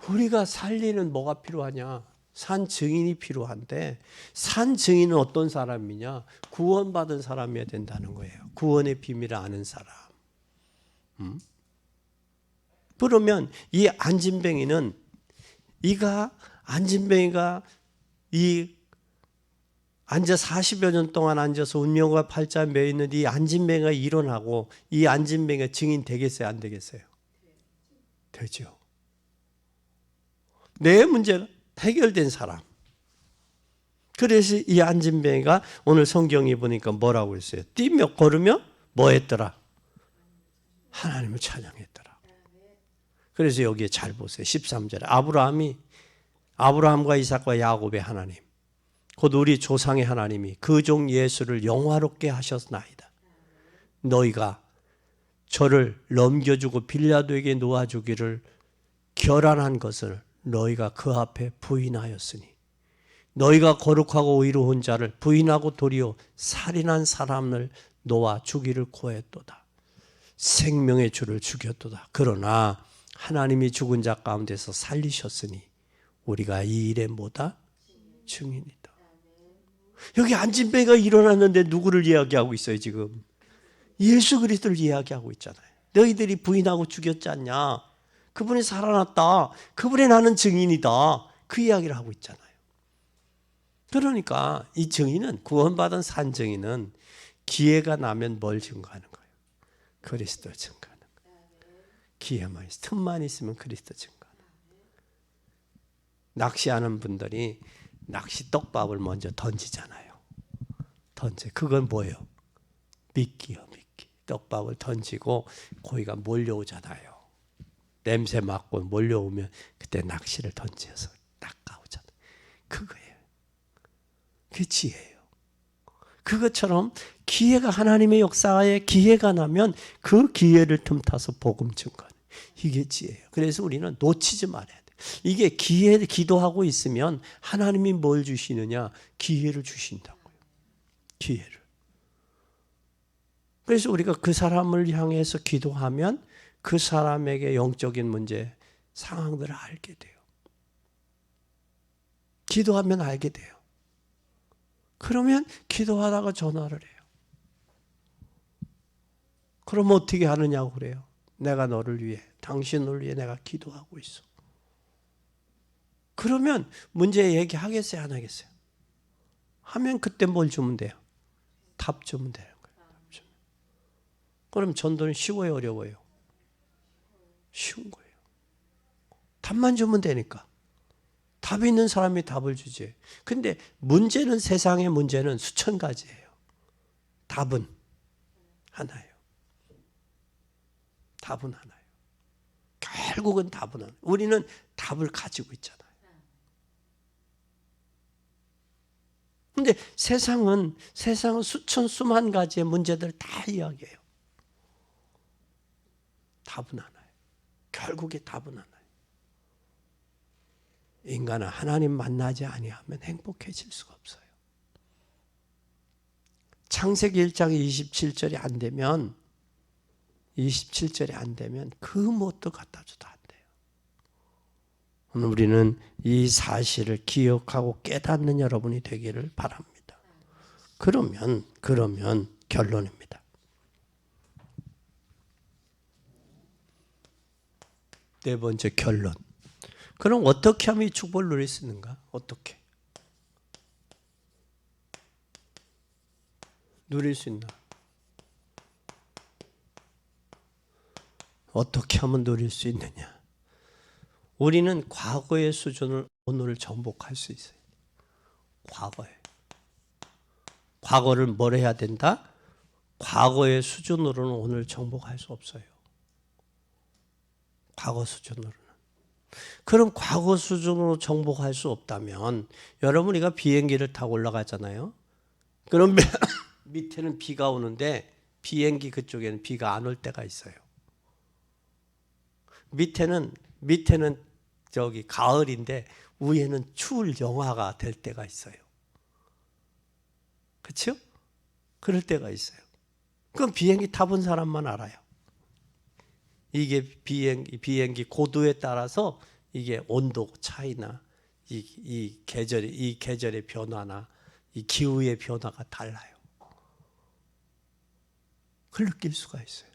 [SPEAKER 1] 우리가 살리는 뭐가 필요하냐? 산 증인이 필요한데, 산 증인은 어떤 사람이냐? 구원받은 사람이어야 된다는 거예요. 구원의 비밀을 아는 사람. 그러면 이 안진뱅이가 이 앉아 40여 년 동안 앉아서 운명과 팔자 매여 있는 이 안진뱅이가 일어나고 이 안진뱅이가 증인 되겠어요, 안 되겠어요? 되죠. 내 문제가 해결된 사람. 그래서 이 안진뱅이가 오늘 성경에 보니까 뭐라고 했어요? 뛰며 걸으며 뭐 했더라? 하나님을 찬양했더라. 그래서 여기에 잘 보세요. 13절에 아브라함과 이삭과 야곱의 하나님, 곧 우리 조상의 하나님이 그 종 예수를 영화롭게 하셨나이다. 너희가 저를 넘겨주고 빌라도에게 놓아주기를 결안한 것을 너희가 그 앞에 부인하였으니 너희가 거룩하고 의로운 자를 부인하고 도리어 살인한 사람을 놓아 주기를 고했도다. 생명의 주를 죽였도다. 그러나 하나님이 죽은 자 가운데서 살리셨으니 우리가 이 일에 뭐다? 증인이다. 여기 안진뱅이가 일어났는데 누구를 이야기하고 있어요 지금? 예수 그리스도를 이야기하고 있잖아요. 너희들이 부인하고 죽였지 않냐? 그분이 살아났다. 그분이 나는 증인이다. 그 이야기를 하고 있잖아요. 그러니까 이 증인은, 구원받은 산 증인은 기회가 나면 뭘 증거하는 거예요? 그리스도를 증거하는 거예요. 기회만 있으면, 틈만 있으면 그리스도 증거하는 거예요. 낚시하는 분들이 낚시 떡밥을 먼저 던지잖아요. 그건 뭐예요? 미끼요, 미끼. 떡밥을 던지고 고기가 몰려오잖아요. 냄새 맡고 몰려오면 그때 낚시를 던져서 낚아오잖아요. 그거예요. 그게 지혜예요. 그것처럼 기회가, 하나님의 역사에 기회가 나면 그 기회를 틈타서 복음 증거하는, 이게 지혜예요. 그래서 우리는 놓치지 말아야 돼요. 이게 기도하고 있으면 하나님이 뭘 주시느냐? 기회를 주신다고요. 기회를. 그래서 우리가 그 사람을 향해서 기도하면 그 사람에게 영적인 문제, 상황들을 알게 돼요. 기도하면 알게 돼요. 그러면 기도하다가 전화를 해요. 그럼 어떻게 하느냐고 그래요. 내가 너를 위해, 당신을 위해 내가 기도하고 있어. 그러면 문제 얘기하겠어요, 안 하겠어요? 하면 그때 뭘 주면 돼요? 답 주면 되는 거예요. 답 주면. 그럼 전도는 쉬워요, 어려워요? 쉬운 거예요. 답만 주면 되니까. 답이 있는 사람이 답을 주지. 근데 문제는, 세상의 문제는 수천 가지예요. 답은 하나예요. 답은 하나예요. 결국은 답은 하나예요. 우리는 답을 가지고 있잖아요. 근데 세상은 수천 수만 가지의 문제들을 다 이야기해요. 답은 하나예요. 결국에 답은 하나예요. 인간은 하나님 만나지 아니하면 행복해질 수가 없어요. 창세기 1장 27절이 안 되면, 27절이 안 되면 그 무엇도 갖다 줘도 안 돼요. 오늘 우리는 이 사실을 기억하고 깨닫는 여러분이 되기를 바랍니다. 그러면 결론입니다. 네 번째 결론. 그럼 어떻게 하면 이 축복을 누릴 수 있는가? 어떻게? 누릴 수 있나? 어떻게 하면 누릴 수 있느냐? 우리는 과거의 수준을 오늘 정복할 수 있어요. 과거를 뭘 해야 된다? 과거의 수준으로는 오늘 정복할 수 없어요. 과거 수준으로는. 그럼 과거 수준으로 정복할 수 없다면, 여러분 우리가 비행기를 타고 올라가잖아요. 그럼 밑에는 비가 오는데 비행기 그쪽에는 비가 안 올 때가 있어요. 밑에는 저기 가을인데 위에는 추울 영하가 될 때가 있어요. 그렇죠? 그럴 때가 있어요. 그럼 비행기 타본 사람만 알아요. 이게 비행기 고도에 따라서 이게 온도 차이나 이 계절의 변화나 이 기후의 변화가 달라요. 그걸 느낄 수가 있어요.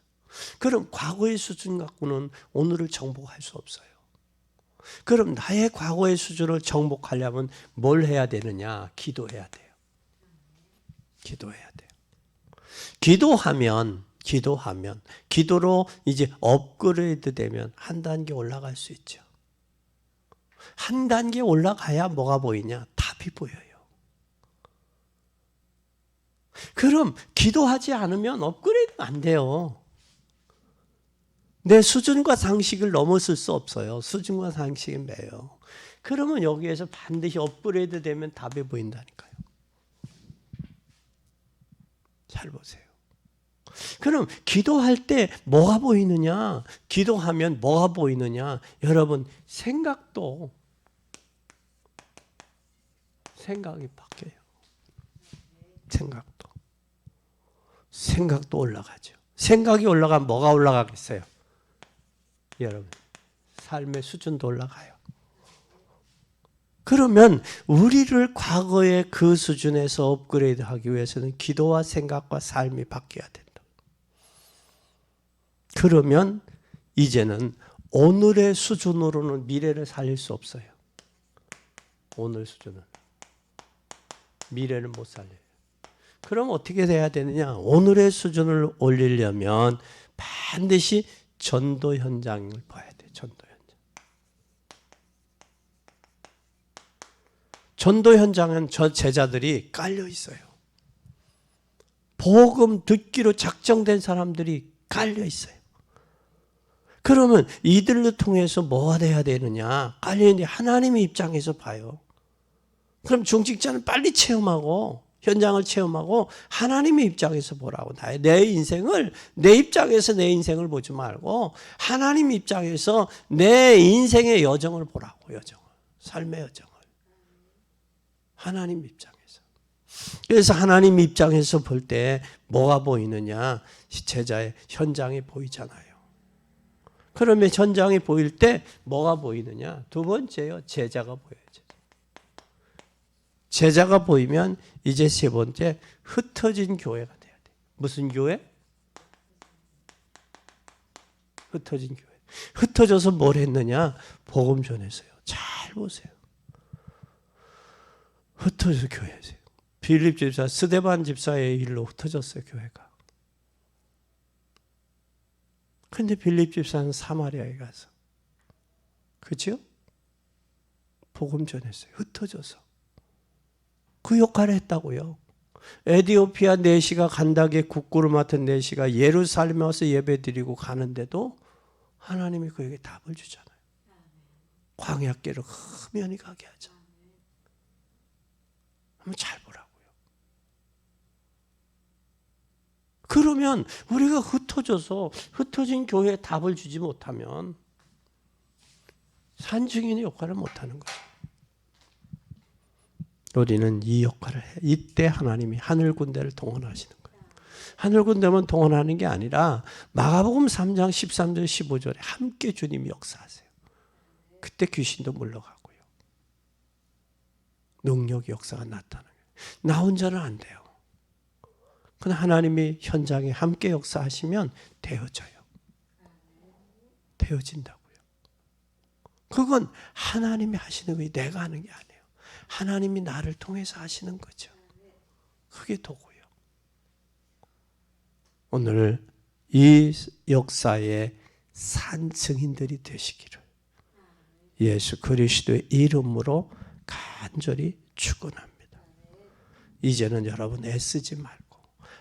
[SPEAKER 1] 그럼 과거의 수준 갖고는 오늘을 정복할 수 없어요. 그럼 나의 과거의 수준을 정복하려면 뭘 해야 되느냐? 기도해야 돼요. 기도해야 돼요. 기도로 이제 업그레이드 되면 한 단계 올라갈 수 있죠. 한 단계 올라가야 뭐가 보이냐? 답이 보여요. 그럼 기도하지 않으면 업그레이드가 안 돼요. 내 수준과 상식을 넘어설 수 없어요. 수준과 상식이 매요. 그러면 여기에서 반드시 업그레이드 되면 답이 보인다니까요. 잘 보세요. 그럼 기도할 때 뭐가 보이느냐? 기도하면 뭐가 보이느냐? 여러분 생각이 바뀌어요. 생각도 올라가죠. 생각이 올라가면 뭐가 올라가겠어요? 여러분 삶의 수준도 올라가요. 그러면 우리를 과거의 그 수준에서 업그레이드하기 위해서는 기도와 생각과 삶이 바뀌어야 된다. 그러면 이제는 오늘의 수준으로는 미래를 살릴 수 없어요. 오늘 수준은 미래를 못 살려요. 그럼 어떻게 돼야 되느냐? 오늘의 수준을 올리려면 반드시 전도 현장을 봐야 돼요. 전도 현장은 저 제자들이 깔려 있어요. 복음 듣기로 작정된 사람들이 깔려 있어요. 그러면 이들을 통해서 뭐가 돼야 되느냐? 깔려 있는데 하나님의 입장에서 봐요. 그럼 중직자는 빨리 체험하고 현장을 체험하고 하나님의 입장에서 보라고. 내 입장에서 내 인생을 보지 말고 하나님 입장에서 내 인생의 여정을 보라고. 삶의 여정을. 하나님 입장에서. 그래서 하나님 입장에서 볼 때 뭐가 보이느냐? 제자의 현장이 보이잖아요. 그러면 현장이 보일 때 뭐가 보이느냐? 두 번째요. 제자가 보여요. 제자가 보이면 이제 세 번째 흩어진 교회가 돼야 돼. 무슨 교회? 흩어진 교회. 흩어져서 뭘 했느냐? 복음 전했어요. 잘 보세요. 흩어져서 교회하세요. 빌립 집사, 스데반 집사의 일로 흩어졌어요. 교회가. 근데 빌립 집사는 사마리아에 가서 그렇죠? 복음 전했어요. 흩어져서. 그 역할을 했다고요. 에티오피아 내시가 간다게 국구를 맡은 내시가 예루살렘에 와서 예배드리고 가는데도 하나님이 그에게 답을 주잖아요. 광야길을 흠연히 가게 하죠. 한번 잘 보라고요. 그러면 우리가 흩어진 교회에 답을 주지 못하면 산증인의 역할을 못하는 거예요. 우리는 이 역할을 해. 이때 하나님이 하늘 군대를 동원하시는 거예요. 하늘 군대만 동원하는 게 아니라 마가복음 3장 13절 15절에 함께 주님이 역사하세요. 그때 귀신도 물러가고요. 능력 역사가 나타나요. 나 혼자는 안 돼요. 그러나 하나님이 현장에 함께 역사하시면 되어져요. 되어진다고요. 그건 하나님이 하시는 거예요. 내가 하는 게 아니에요. 하나님이 나를 통해서 하시는 거죠. 그게 도고요. 오늘 이 역사의 산 증인들이 되시기를 예수 그리스도의 이름으로 간절히 축원합니다. 이제는 여러분 애쓰지 말고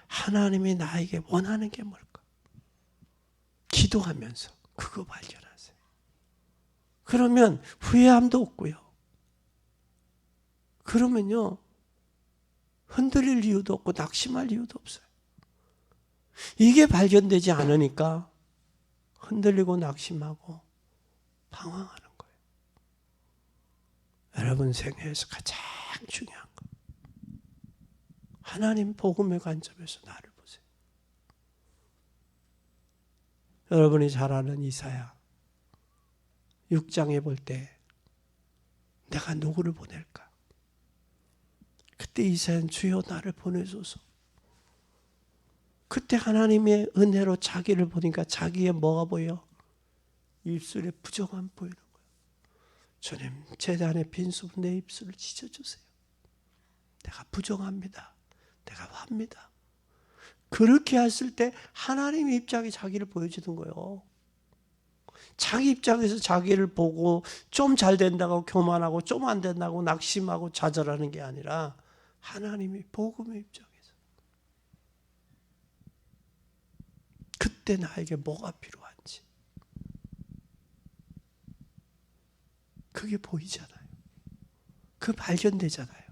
[SPEAKER 1] 하나님이 나에게 원하는 게 뭘까? 기도하면서 그거 발견하세요. 그러면 후회함도 없고요. 그러면요 흔들릴 이유도 없고 낙심할 이유도 없어요. 이게 발견되지 않으니까 흔들리고 낙심하고 방황하는 거예요. 여러분 생애에서 가장 중요한 거. 하나님 복음의 관점에서 나를 보세요. 여러분이 잘 아는 이사야 6장에 볼 때 내가 누구를 보낼까? 그때 이사야는 주여 나를 보내소서. 그때 하나님의 은혜로 자기를 보니까 자기의 뭐가 보여? 입술에 부정함 보이는 거예요. 주님, 제단의 빈수분 내 입술을 찢어주세요. 내가 부정합니다. 내가 합니다. 그렇게 했을 때 하나님의 입장에 자기를 보여주는 거예요. 자기 입장에서 자기를 보고 좀 잘 된다고 교만하고 좀 안 된다고 낙심하고 좌절하는 게 아니라 하나님이 복음의 입장에서 그때 나에게 뭐가 필요한지 그게 보이잖아요. 그 발견되잖아요.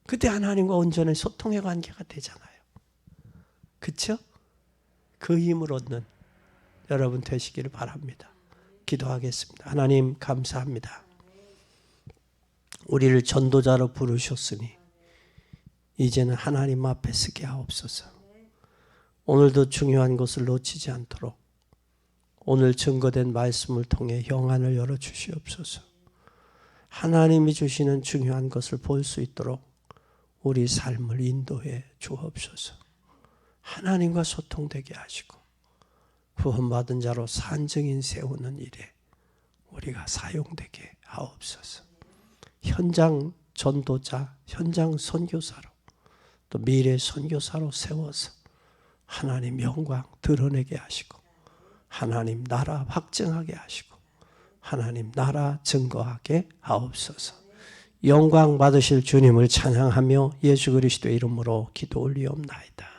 [SPEAKER 1] 그때 하나님과 온전히 소통의 관계가 되잖아요. 그렇죠? 그 힘을 얻는 여러분 되시기를 바랍니다. 기도하겠습니다. 하나님 감사합니다. 우리를 전도자로 부르셨으니 이제는 하나님 앞에 서게 하옵소서. 오늘도 중요한 것을 놓치지 않도록 오늘 증거된 말씀을 통해 영안을 열어주시옵소서. 하나님이 주시는 중요한 것을 볼 수 있도록 우리 삶을 인도해 주옵소서. 하나님과 소통되게 하시고 구원받은 자로 산증인 세우는 일에 우리가 사용되게 하옵소서. 현장 전도자, 현장 선교사로 또 미래 선교사로 세워서 하나님 영광 드러내게 하시고 하나님 나라 확증하게 하시고 하나님 나라 증거하게 하옵소서. 영광 받으실 주님을 찬양하며 예수 그리스도의 이름으로 기도 올리옵나이다.